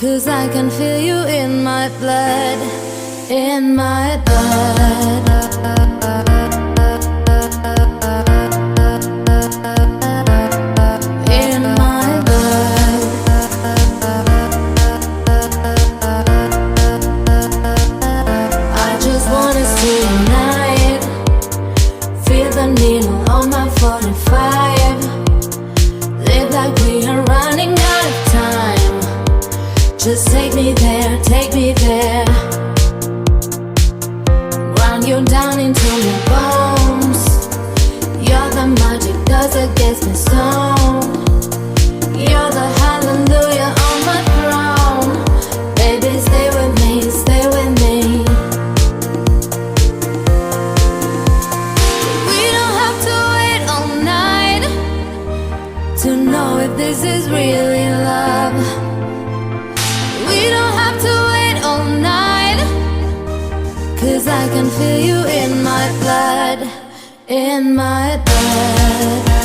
'Cause I can feel you in my blood, in my blood. In my blood. I just wanna stay tonight, feel the needle on my 45. Live like we are running out of time. Just take me there, take me there. Ground you down into my bones. You're the magic dust against my stone. You're the hallelujah on my throne. Baby, stay with me, stay with me. We don't have to wait all night to know if this is really love. We don't have to wait all night, 'cause I can feel you in my blood, in my blood.